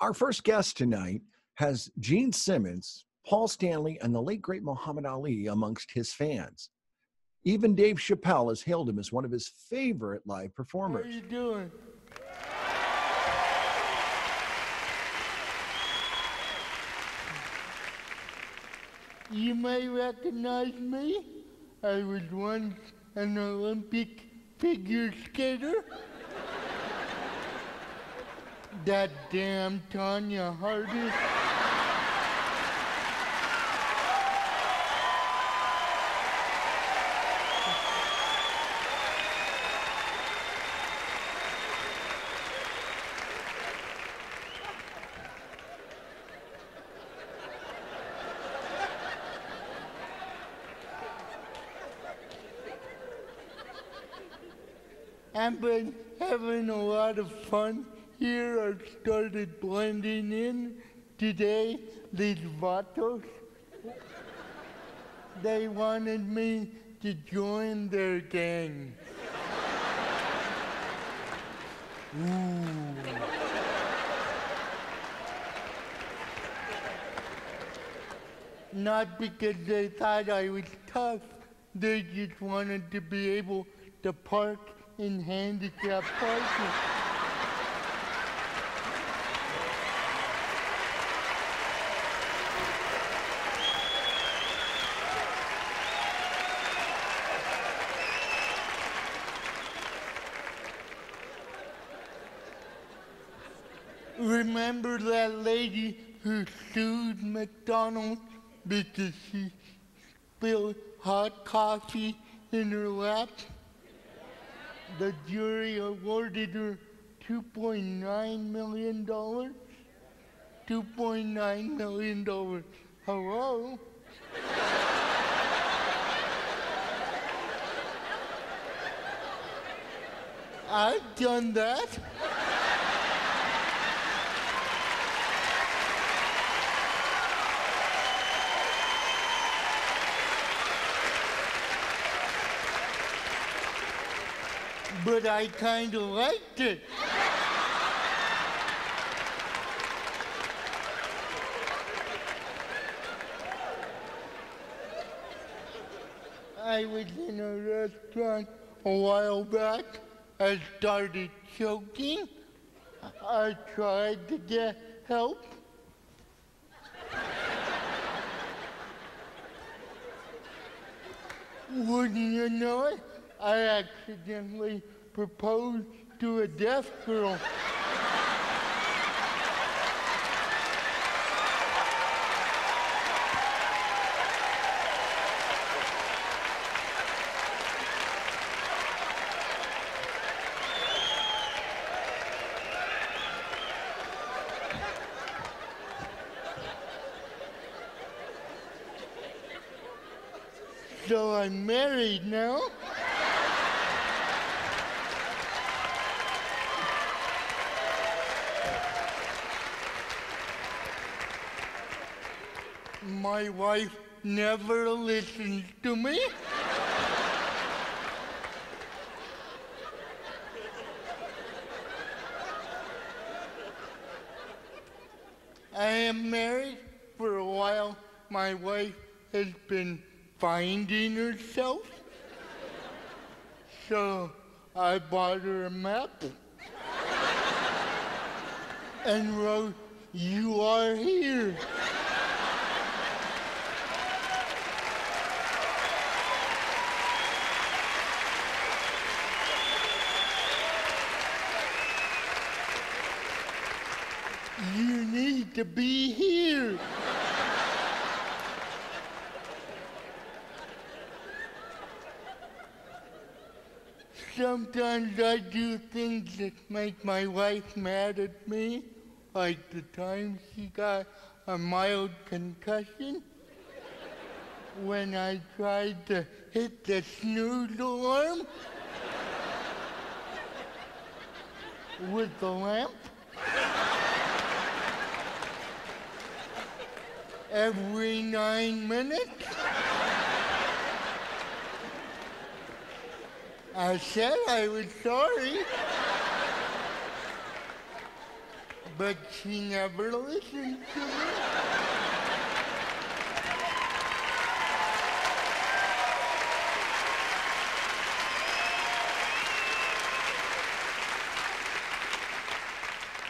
Our first guest tonight has Gene Simmons, Paul Stanley, and the late great Muhammad Ali amongst his fans. Even Dave Chappelle has hailed him as one of his favorite live How performers. you doing? You may recognize me. I was once an Olympic figure skater. That damn Tanya Harding. I've been having a lot of fun here. I've started blending in today. These vatos, they wanted me to join their gang. Ooh. Not because they thought I was tough. They just wanted to be able to park in handicap parking. Remember that lady who sued McDonald's because she spilled hot coffee in her lap? The jury awarded her $2.9 million. $2.9 million. Hello? I've done that. But I kind of liked it. I was in a restaurant a while back. I started choking. I tried to get help. Wouldn't you know it? I accidentally proposed to a deaf girl. So I'm married now. My wife never listens to me. I am married for a while. My wife has been finding herself. So I bought her a map and wrote, "You are here." You need to be here. Sometimes I do things that make my wife mad at me, like the time she got a mild concussion when I tried to hit the snooze alarm with the lamp. Every 9 minutes. I said I was sorry, but she never listened to me.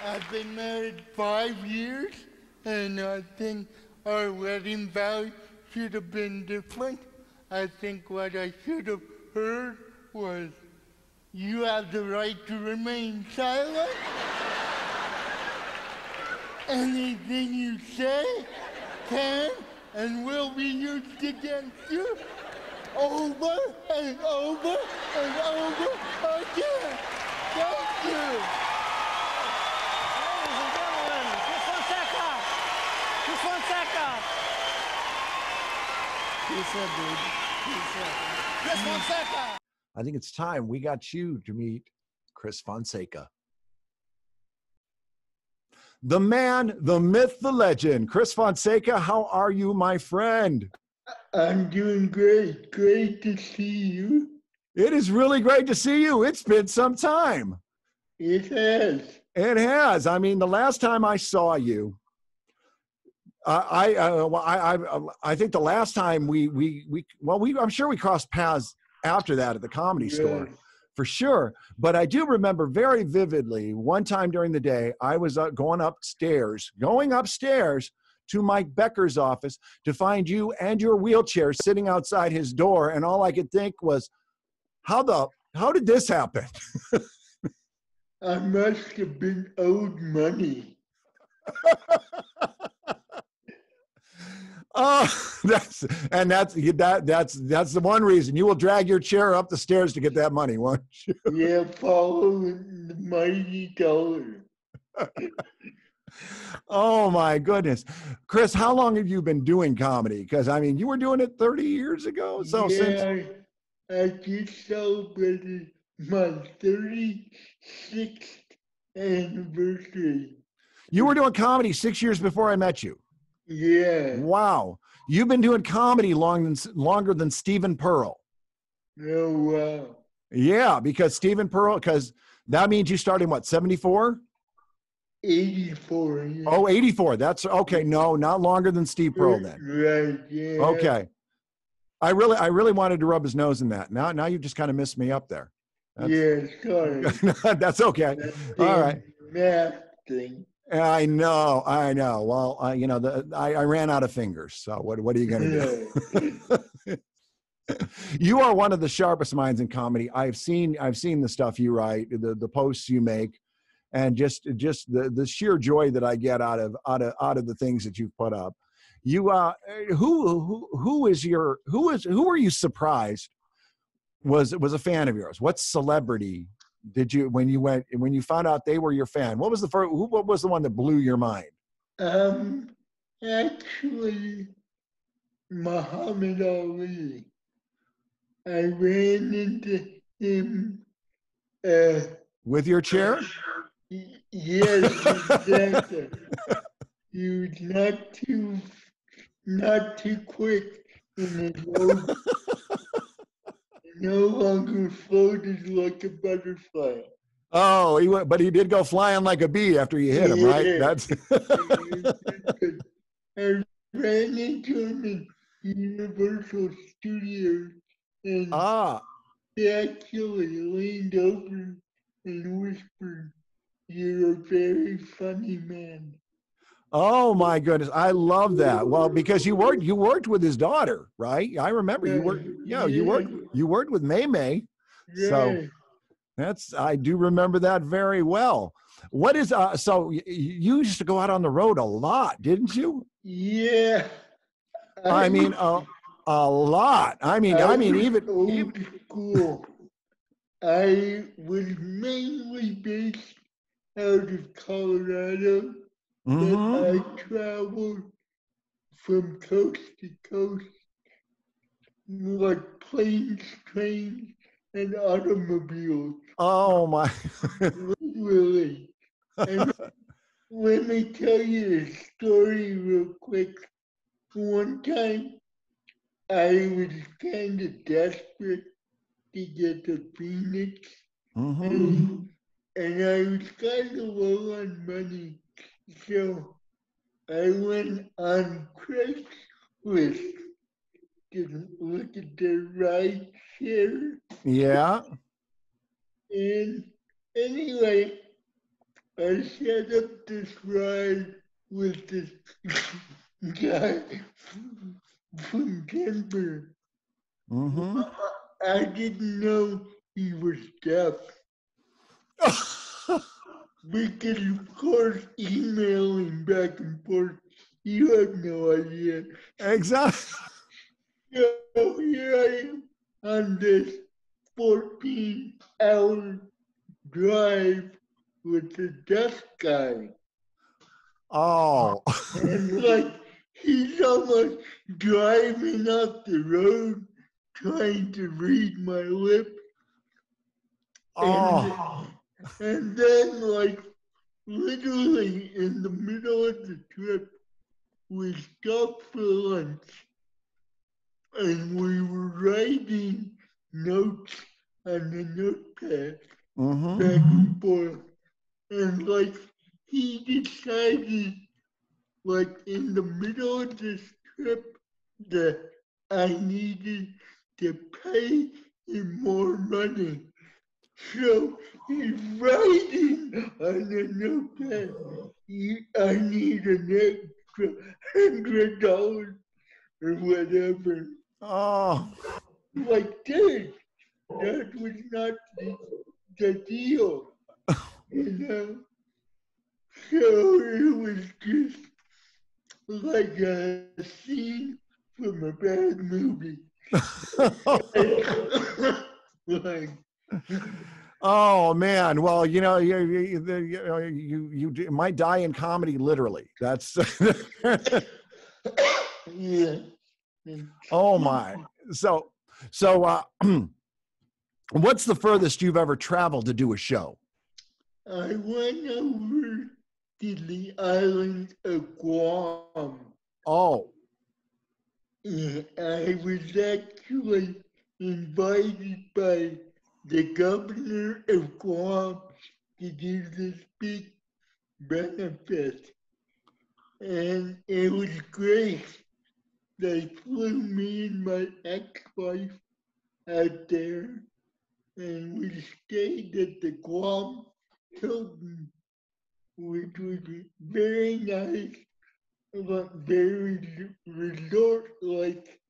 I've been married 5 years, and I think our wedding vows should have been different. I think what I should have heard was, you have the right to remain silent. Anything you say can and will be used against you over and over and over again. Thank you. Ladies and gentlemen, Chris Fonseca. Chris Fonseca. Chris Fonseca. I think it's time we got you to meet Chris Fonseca. The man, the myth, the legend. Chris Fonseca, how are you, my friend? I'm doing great. Great to see you. It is really great to see you. It's been some time. It has. It has. I mean, the last time I saw you, I think the last time I'm sure we crossed paths after that at the Comedy Store, for sure. But I do remember very vividly one time during the day, I was going upstairs to Mike Becker's office to find you and your wheelchair sitting outside his door, and all I could think was, how did this happen? I must have been owed money. Oh, that's the one reason you will drag your chair up the stairs to get that money, won't you? Yeah, follow the mighty dollar. Oh my goodness, Chris, how long have you been doing comedy? Because I mean, you were doing it 30 years ago. So yeah, I just celebrated my 36th anniversary. You were doing comedy 6 years before I met you. Yeah. Wow. You've been doing comedy longer than Stephen Pearl. Oh, wow. Yeah, because that means you started in what, 74? 84. Yeah. Oh, 84. That's okay. No, not longer than Steve Pearl then. Right, yeah. Okay. I really wanted to rub his nose in that. Now you just kind of missed me up there. Yeah, sorry. That's okay. All right. Math thing. I know. Well, I ran out of fingers. So what are you going to do? You are one of the sharpest minds in comedy. I've seen the stuff you write, the posts you make, and just the sheer joy that I get out of the things that you've put up. You who are you surprised was a fan of yours? What celebrity did you when you found out they were your fan? What was the one that blew your mind? Actually, Muhammad Ali. I ran into him. With your chair? Yes, exactly. He was not too quick in his road. No longer floated like a butterfly. Oh, but he did go flying like a bee after you hit him, right? That's. I ran into him in Universal Studios, and he actually leaned over and whispered, "You're a very funny man." Oh my goodness, I love that. Well, because you worked with his daughter, right? I remember you worked. Yeah, you worked with May May. So I do remember that very well. What is so you used to go out on the road a lot, didn't you? Yeah. I mean a lot. I mean even old school. I was mainly based out of Colorado. But I traveled from coast to coast, like planes, trains, and automobiles. Oh my! Literally. And let me tell you a story real quick. One time, I was kind of desperate to get to Phoenix, and and I was kind of low on money, so I went on Craigslist to look at the ride share. Yeah. And anyway, I set up this ride with this guy from Denver. Mm-hmm. I didn't know he was deaf because, of course, emailing back and forth, you have no idea. Exactly. So here I am on this 14-hour drive with the deaf guy. Oh. And like he's almost driving up the road trying to read my lips. And, Oh. and then like literally in the middle of the trip, we stopped for lunch and we were writing notes on the notepad Mm-hmm. back and forth. And like he decided like in the middle of this trip that I needed to pay him more money. So he's writing on the notepad, I need an extra $100 or whatever. Oh. Like, dude, that was not the deal, you know? So it was just like a scene from a bad movie. Like, Oh man. Well, you might die in comedy, literally. That's yeah. oh my. So what's the furthest you've ever traveled to do a show? I went over to the island of Guam. Oh. And I was actually invited by the governor of Guam to do this big benefit. And it was great. They flew me and my ex-wife out there, and we stayed at the Guam Hilton, which was very nice, but very resort-like.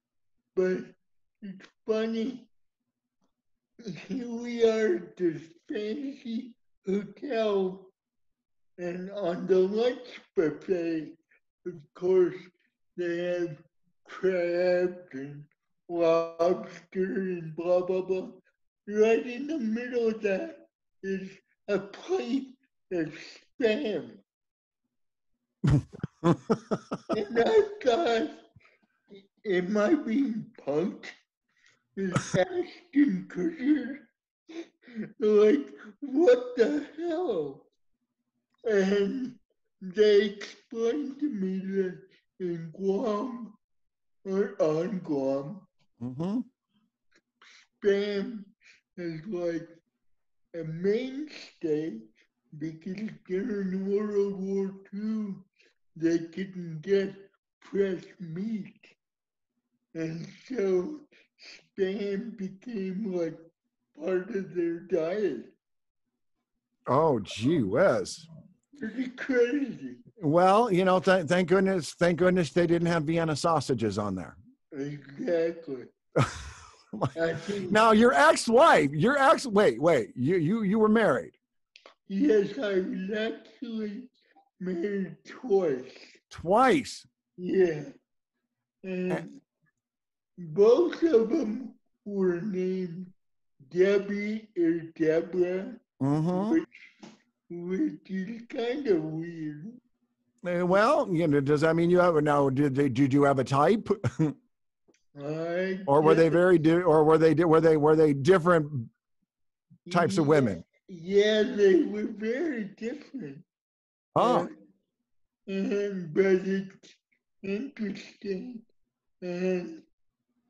But it's funny, here we are at this fancy hotel, and on the lunch buffet, of course, they have crabs and lobster and blah blah blah. Right in the middle of that is a plate of spam. And I thought, am I being punked? Is Ashton Kutcher like, what the hell? And they explained to me that in Guam or on Guam, Mm-hmm. spam is like a mainstay because during World War II they couldn't get fresh meat. And so spam became like part of their diet. Oh, gee whiz. Pretty crazy. Well, thank goodness they didn't have Vienna sausages on there. Exactly. I think, Now, wait, you were married yes, I was actually married twice. twice. Yeah. And both of them were named Debbie or Deborah, Mm-hmm. which is kind of weird. Well, does that mean you have now? Did you have a type, I or were they guess, were they different types of women? yeah, they were very different. Oh. But it's interesting. And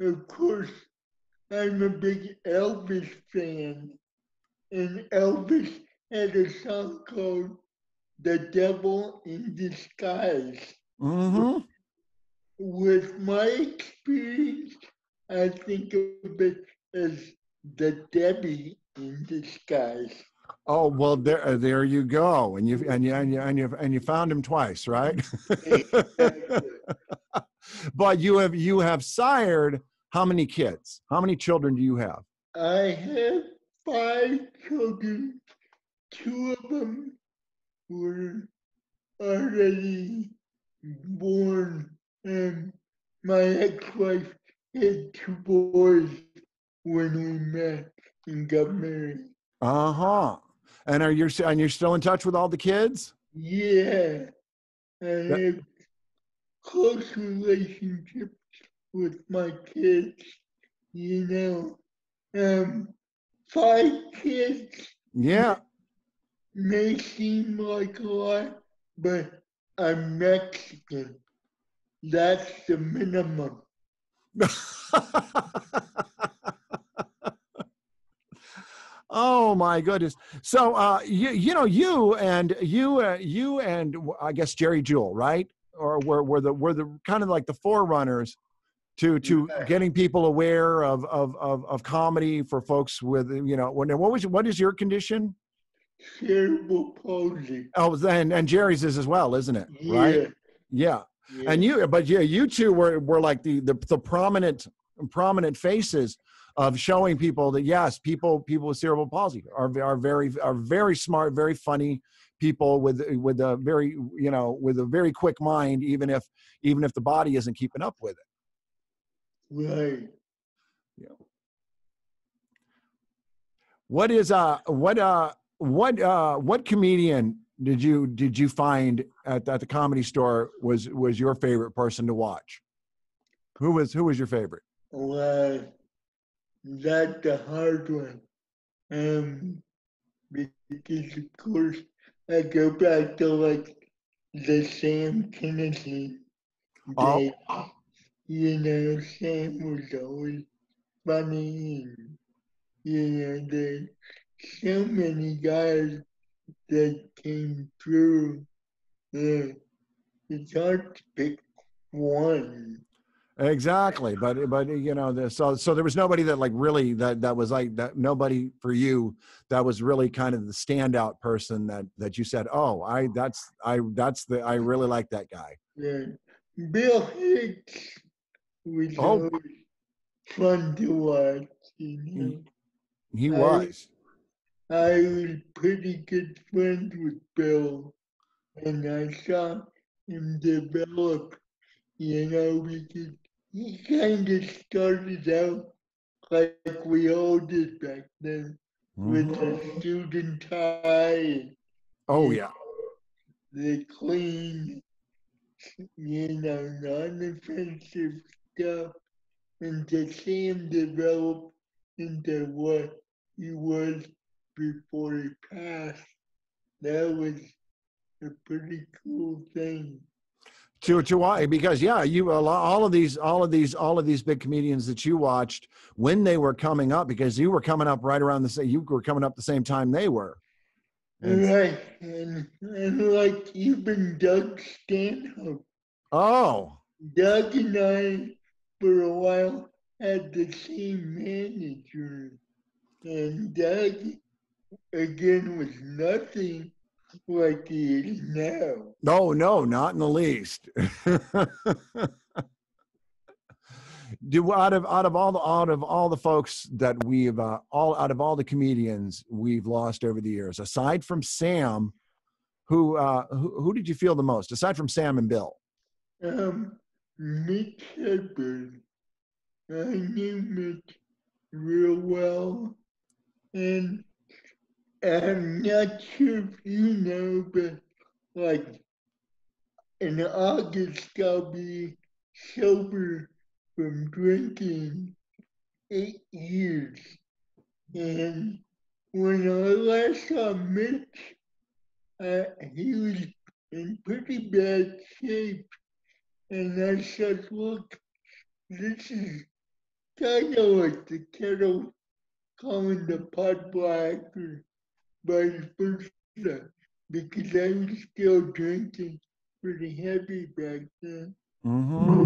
of course, I'm a big Elvis fan. And Elvis had a song called "The Devil in Disguise." Mm-hmm. With my experience, I think of it as the Debbie in disguise. Oh well, there you go, and you found him twice, right? But you have sired how many kids? How many children do you have? I have 5 children. Two of them were already born, and my ex-wife had 2 boys when we met and got married. Uh-huh. And you're still in touch with all the kids? Yeah, I That- have close relationships with my kids. You know, 5 kids yeah. may seem like a lot, but I'm Mexican. That's the minimum. Oh my goodness. So you and I guess Jerry Jewell, right? Or were the kind of like the forerunners to getting people aware of comedy for folks with what is your condition? Cerebral palsy. Oh, and Jerry's is as well, isn't it? Right? Yeah, Yeah. yeah. And you two were like the prominent faces of showing people that yes, people with cerebral palsy are very smart, very funny people with a very quick mind, even if the body isn't keeping up with it. Right. Yeah. What comedian did you find at the Comedy Store was your favorite person to watch? Who was your favorite? Well, that's the hard one. Um, because of course I go back to like the Sam Kinison Oh, days. You know, Sam was always funny, and there's so many guys that came through. Yeah, it's hard to pick one. exactly. But so there was nobody that like really that was like that nobody for you that was really kind of the standout person that you said, oh, I really like that guy. Yeah. Bill Hicks was Oh, always fun to watch, he, you he know. was. I was pretty good friends with Bill, and I saw him develop, because he kind of started out like we all did back then with Mhm. the student tie, Oh and yeah. the clean, non-offensive stuff, and to see him develop into what he was before he passed, that was a pretty cool thing. To why? Because yeah, all of these big comedians that you watched when they were coming up, because you were coming up right around the same, you were coming up the same time they were. And Right, and like even Doug Stanhope. oh, Doug and I, for a while, had the same manager, and Doug, again, was nothing like he is now. no, not in the least. Do out of all the folks that we've all out of all the comedians we've lost over the years, aside from Sam, who did you feel the most aside from Sam and Bill? Mitch Hedberg, I knew Mitch real well, and I'm not sure if you know, but like in August, I'll be sober from drinking 8 years. And when I last saw Mitch, he was in pretty bad shape. And I said, look, this is kind of like the kettle calling the pot black, or vice versa, because I was still drinking pretty heavy back then. Mm-hmm.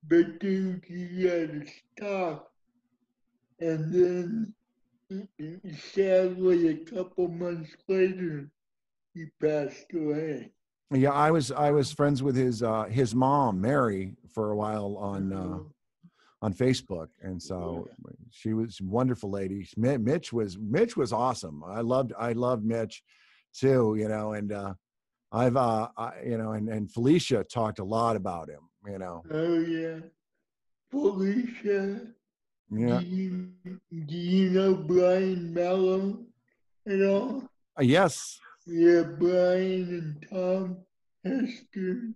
But dude, he had to stop. And then, sadly, a couple months later, he passed away. Yeah, I was friends with his mom, Mary, for a while on Facebook, and so she was a wonderful lady. Mitch was awesome. I loved Mitch too, and and Felicia talked a lot about him. Oh, yeah. Felicia, do Yeah. you, do you know Brian Mello at all? Yes. Yeah, Brian and Tom Hester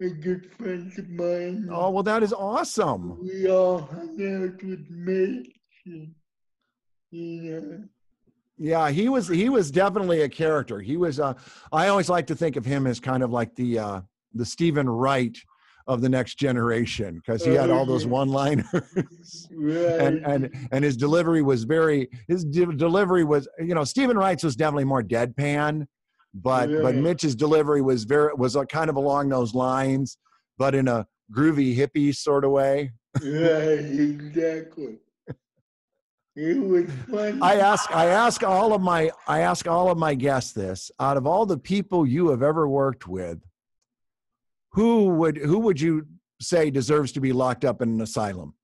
are good friends of mine. Oh, well, that is awesome. We all hung out with Mitch. And, you know, Yeah, he was definitely a character. I always like to think of him as kind of like the Stephen Wright of the next generation, because he had all those one-liners. right. and his delivery was Stephen Wright's was definitely more deadpan, but Right. Mitch's delivery was kind of along those lines, but in a groovy hippie sort of way. Right, exactly. It was fun. I ask all of my guests this: out of all the people you have ever worked with, who would you say deserves to be locked up in an asylum?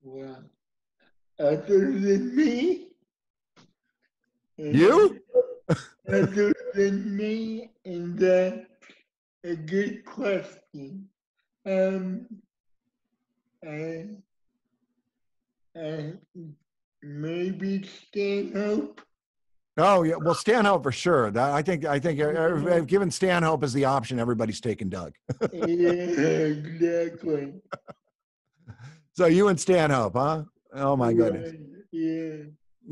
Well, other than me, You? other than me, and that's a good question. Um, I, I maybe Stanhope. Oh yeah, well Stanhope for sure. I think given Stanhope as the option, everybody's taking Doug. Yeah, exactly. So you and Stanhope, huh? Oh my goodness. Right, yeah.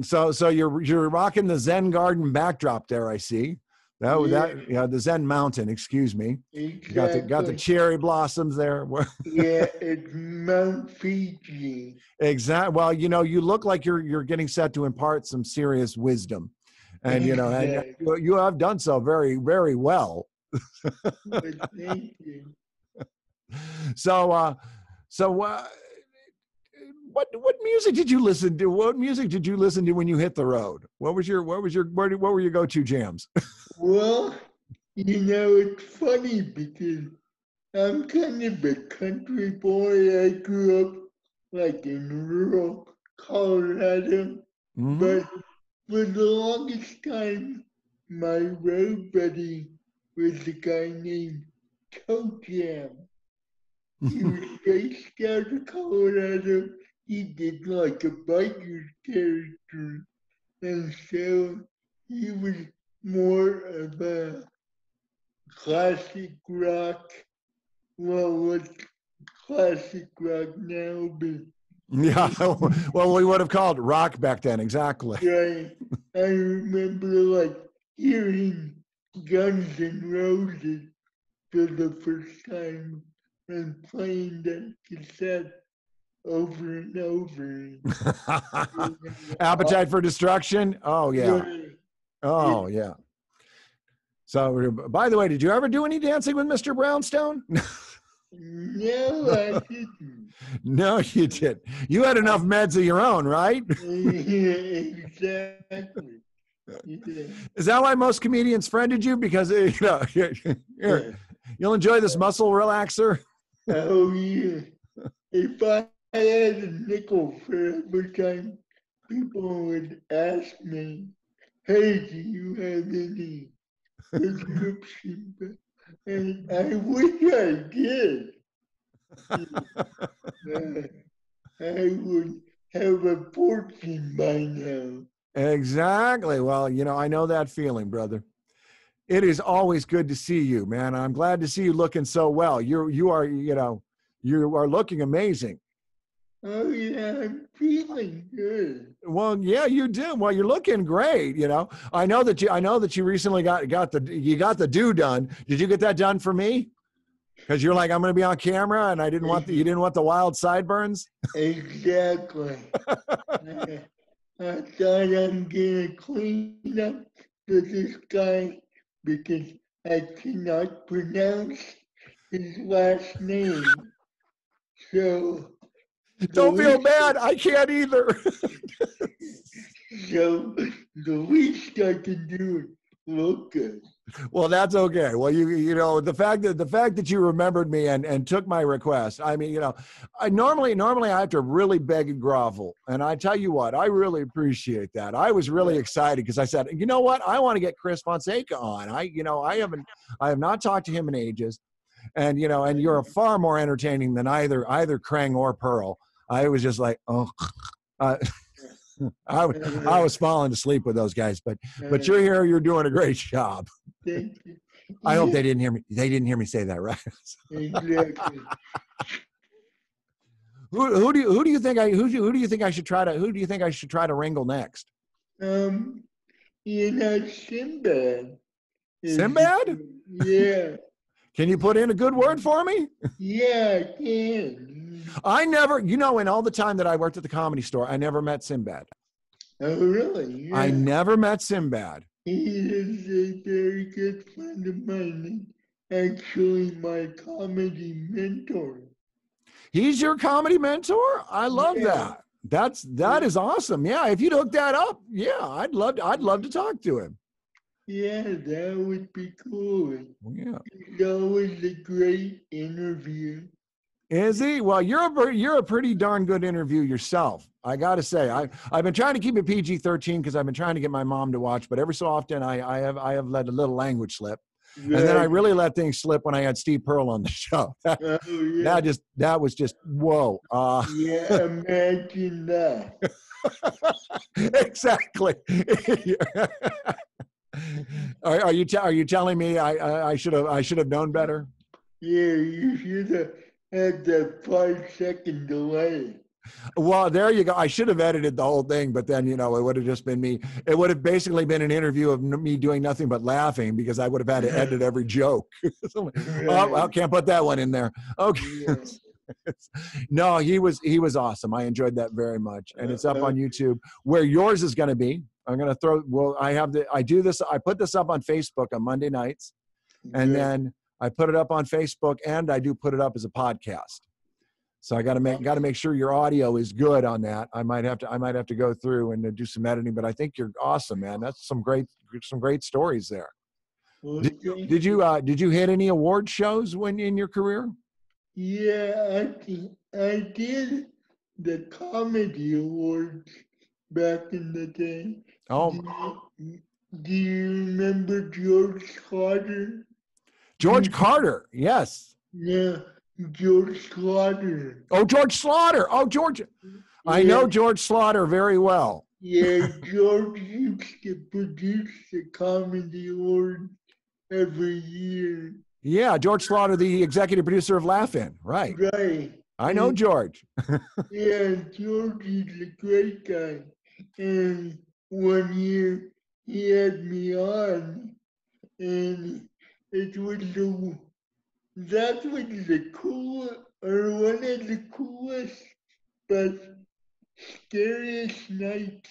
So you're rocking the Zen Garden backdrop there. I see. The Zen Mountain. Excuse me. Exactly. Got the cherry blossoms there. Yeah, it's Mount Fiji. Exactly. Well, you look like you're getting set to impart some serious wisdom, and and you have done so very, very well. Thank you. So what music did you listen to? What music did you listen to when you hit the road? What were your go-to jams? Well, it's funny because I'm kind of a country boy. I grew up like in rural Colorado, Mhm. but for the longest time, my road buddy was a guy named Toe Jam. He was based out of Colorado. He did like a biker character, and so he was more of a classic rock. Well, what's classic rock now? But Yeah. Well, we would have called it rock back then. Exactly. I remember like hearing Guns N' Roses for the first time and playing that cassette over and over. Appetite for Destruction. Oh yeah. Right. Oh yeah. So, by the way, did you ever do any dancing with Mr. Brownstone? No, I didn't. No, you did. You had enough meds of your own, right? Yeah, exactly. Yeah. Is that why most comedians friended you? Because here, you'll enjoy this muscle relaxer. Oh yeah. If I had a nickel for every time people would ask me, "Hey, do you have any prescription?" And I wish I did. I would have a fortune by now. Exactly. Well, I know that feeling, brother. It is always good to see you, man. I'm glad to see you looking so well. You are looking amazing. Oh yeah, I'm feeling good. Well, yeah, you do. Well, you're looking great. I know that you recently got the do done. Did you get that done for me? Because you're like, I'm going to be on camera, and you didn't want the wild sideburns. Exactly. I thought I'm gonna clean up for this guy because I cannot pronounce his last name. So the Don't feel least, bad. I can't either. so the least I can do is look good. Well, that's okay. Well, you know the fact that you remembered me and took my request. I mean, you know, I normally I have to really beg and grovel, and I tell you what, I really appreciate that. I was really excited because I said, you know what, I want to get Chris Fonseca on. I have not talked to him in ages, and you know, and you're far more entertaining than either Krang or Pearl. I was just like, oh. Uh, I was falling asleep with those guys, but you're here. You're doing a great job. Thank you. I hope they didn't hear me. They didn't hear me say that, right? Exactly. Who do you think I should try to wrangle next? Um, Sinbad. Sinbad? Yeah. Can you put in a good word for me? Yeah, I can. I never, you know, in all the time that I worked at the Comedy Store, I never met Sinbad. Oh, really? Yeah. I never met Sinbad. He is a very good friend of mine, and actually my comedy mentor. He's your comedy mentor? I love that. That is awesome. Yeah, if you'd hook that up, yeah, I'd love to talk to him. Yeah, that would be cool. Yeah. He's always a great interview. Is he? Well, you're a pretty darn good interview yourself. I got to say, I've been trying to keep it PG-13 because I've been trying to get my mom to watch, but every so often I have let a little language slip, and then I really let things slip when I had Steve Pearl on the show. That was just whoa. Yeah, imagine that. Exactly. Are you telling me I should have known better? Yeah, you should have had that 5-second delay. Well, there you go. I should have edited the whole thing, but then, you know, it would have just been me. It would have basically been an interview of me doing nothing but laughing because I would have had to edit every joke. So, oh, I can't put that one in there. Okay. Yeah. No, he was awesome. I enjoyed that very much. And it's up on YouTube where yours is going to be. I'm going to I put this up on Facebook on Monday nights, and then I put it up on Facebook, and I do put it up as a podcast. So I got to make sure your audio is good on that. I might have to go through and do some editing, but I think you're awesome, man. That's some great stories there. Well, Did you hit any award shows when in your career? Yeah, I did the comedy awards back in the day. Oh, Do you remember George Carter? George Carter, yes. Yeah, George Slaughter. Oh, George Slaughter. Oh, George. I know George Slaughter very well. Yeah, George used to produce the comedy award every year. Yeah, George Slaughter, the executive producer of Laugh-In, right? Right. I know George. Yeah, George is a great guy. And one year he had me on, and it was that was the coolest, or one of the coolest, but scariest nights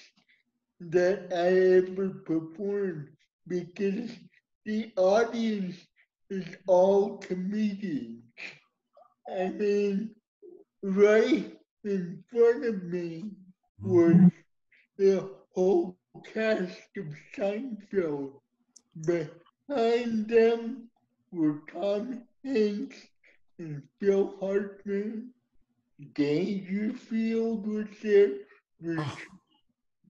that I ever performed because the audience is all comedians. I mean, right in front of me was the whole cast of Seinfeld. Behind them were Tom Hanks and Phil Hartman. Dangerfield was there.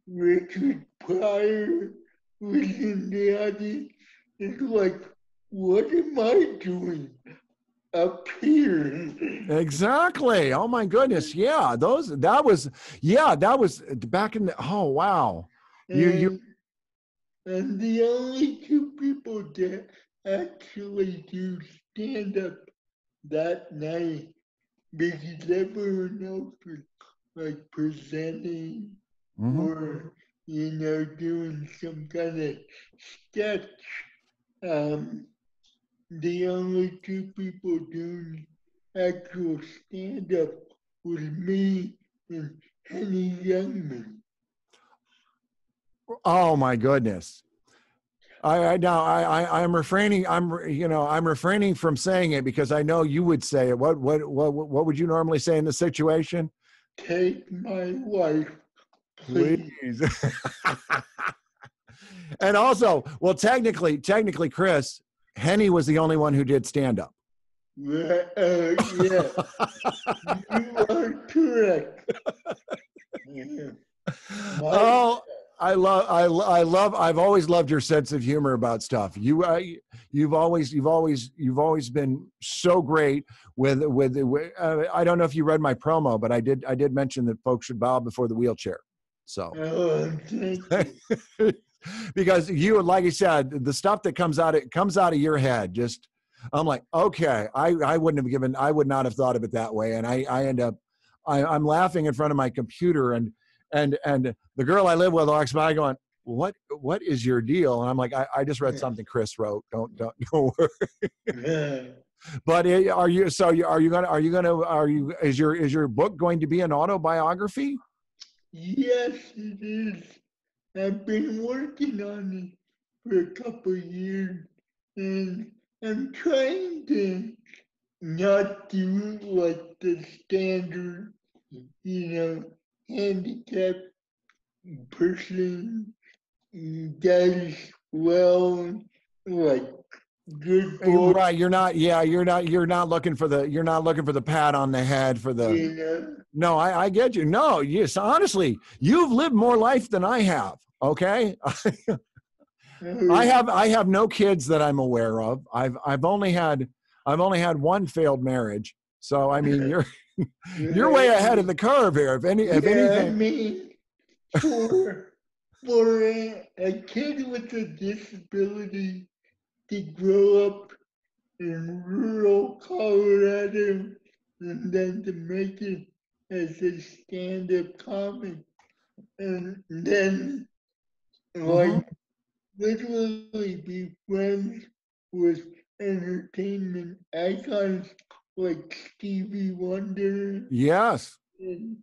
Richard Pryor was in the audience. It's like, what am I doing up here? Exactly. Oh my goodness. Yeah, that was back in the, oh wow. And the only two people that actually do stand up that night because everyone else was like presenting or doing some kind of sketch. the only two people doing actual stand-up was me and Henny Youngman. Oh my goodness. I'm refraining. I'm refraining from saying it because I know you would say it. What would you normally say in this situation? Take my wife, please. Please. And also, well, technically, Chris, Henny was the only one who did stand up. Yeah, you are correct. Yeah. Oh, I've always loved your sense of humor about stuff. You've always been so great with I don't know if you read my promo, but I did mention that folks should bow before the wheelchair. So, Thank you. because you, like I said, the stuff that comes out of your head, just, I'm like, okay, I would not have thought of it that way. And I end up, I'm laughing in front of my computer, and the girl I live with walks by going, what is your deal? And I'm like, I just read something Chris wrote. Don't worry. But is your book going to be an autobiography? Yes, it is. I've been working on it for a couple of years, and I'm trying to not do like the standard, handicapped person does well, like good boy, Right. You're not looking for the pat on the head for the, you know. no, I get you. No, yes, honestly, you've lived more life than I have. Okay. I have no kids that I'm aware of. I've only had one failed marriage. So I mean, you're way ahead of the curve here. If anything, I mean, for a kid with a disability to grow up in rural Colorado and then to make it as a stand-up comic, and then like literally be friends with entertainment icons like Stevie Wonder yes, and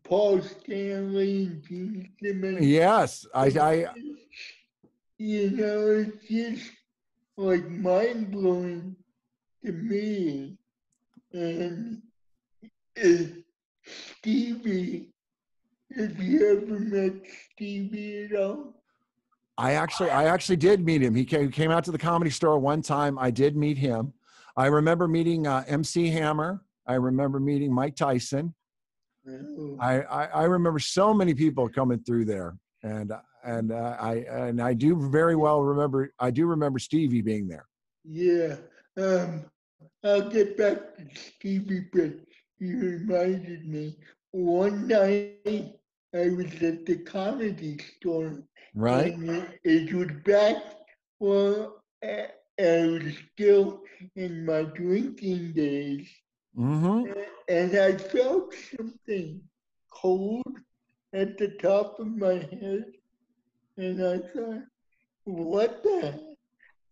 Paul Stanley and Gene Simmons. yes, It's just like mind blowing to me. And uh, Stevie, have you ever met Stevie at all? I actually did meet him. He came out to the Comedy Store one time. I did meet him. I remember meeting MC Hammer. I remember meeting Mike Tyson. Oh, I remember so many people coming through there, and I do very well remember. I do remember Stevie being there. yeah. I'll get back to Stevie, but you reminded me. One night I was at the comedy store, Right? and it was back. Well, I was still in my drinking days, Mm-hmm. and I felt something cold at the top of my head, and I thought, what the heck?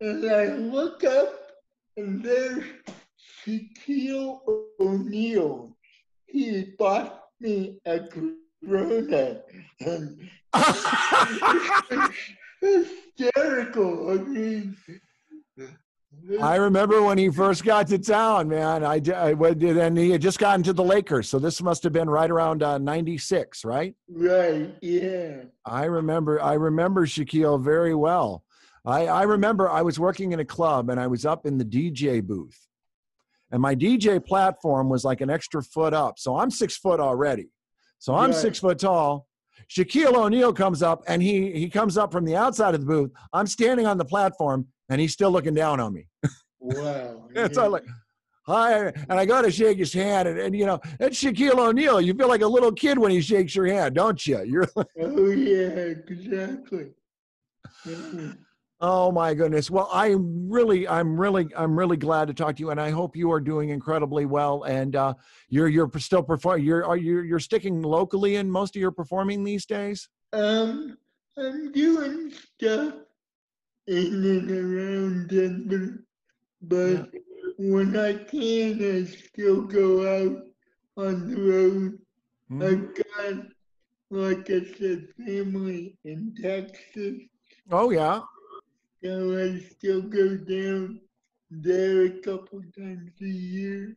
And I look up, and there's Shaquille O'Neal. He had bought me a Corona, and hysterical. I mean, I remember when he first got to town, man. And he had just gotten to the Lakers, so this must have been right around '96, right? right, yeah. I remember Shaquille very well. I remember I was working in a club and I was up in the DJ booth, and my DJ platform was like an extra foot up. So I'm 6 foot already. So I'm Right. 6 foot tall. Shaquille O'Neal comes up, and he comes up from the outside of the booth. I'm standing on the platform, and he's still looking down on me. Wow. It's all like, hi, and I go to shake his hand, and it's Shaquille O'Neal. You feel like a little kid when he shakes your hand, don't you? You're like, Oh, yeah, exactly. Yeah. oh my goodness. Well, I'm really glad to talk to you, and I hope you are doing incredibly well. And you're still performing. You're sticking locally in most of your performing these days. I'm doing stuff in and around Denver. but when I can, I still go out on the road. I've got, like I said, family in Texas, Oh yeah. so I still go down there a couple times a year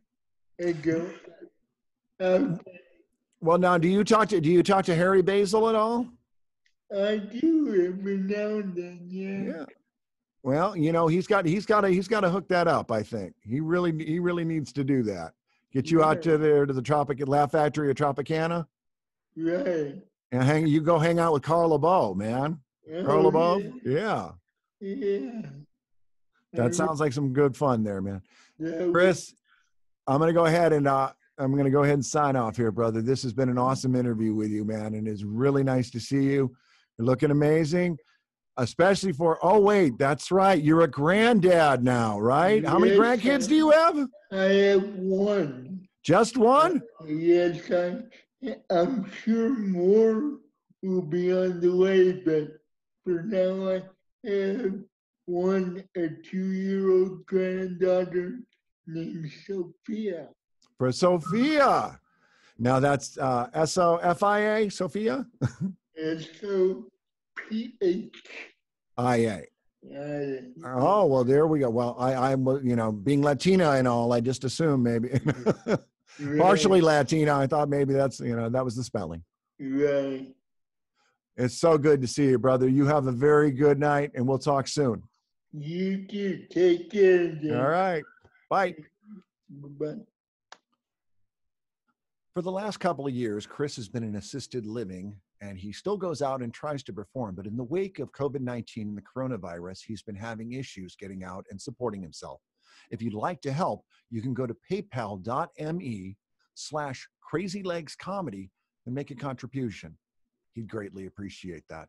and go out. Well, now do you talk to Harry Basil at all? I do every now and then, yeah. Yeah. Well, you know, he's got to hook that up. I think he really needs to do that. Get you out to there to the Laugh Factory or Tropicana, Right. and you go hang out with Carl LeBeau, man. Carl Oh, LeBeau, yeah. yeah. Yeah. That sounds like some good fun there, man. That Chris, I'm gonna go ahead and sign off here, brother. This has been an awesome interview with you, man, and it's really nice to see you. You're looking amazing, especially for. Oh wait, that's right. You're a granddad now, right? How many Yes, grandkids do you have? I have one. Just one? Yes, I'm sure more will be on the way, but for now I have a 2-year-old granddaughter named Sophia. For Sophia. Now that's SOFIA, Sophia? SOPH. IA. Oh, well, there we go. Well, I'm, being Latina and all, I just assumed maybe partially Latina. I thought maybe that was the spelling. Right. It's so good to see you, brother. You have a very good night, and we'll talk soon. You too. Take care, Jim. All right. Bye. Bye-bye. For the last couple of years, Chris has been in assisted living, and he still goes out and tries to perform. But in the wake of COVID-19 and the coronavirus, he's been having issues getting out and supporting himself. If you'd like to help, you can go to paypal.me/crazylegscomedy and make a contribution. He'd greatly appreciate that.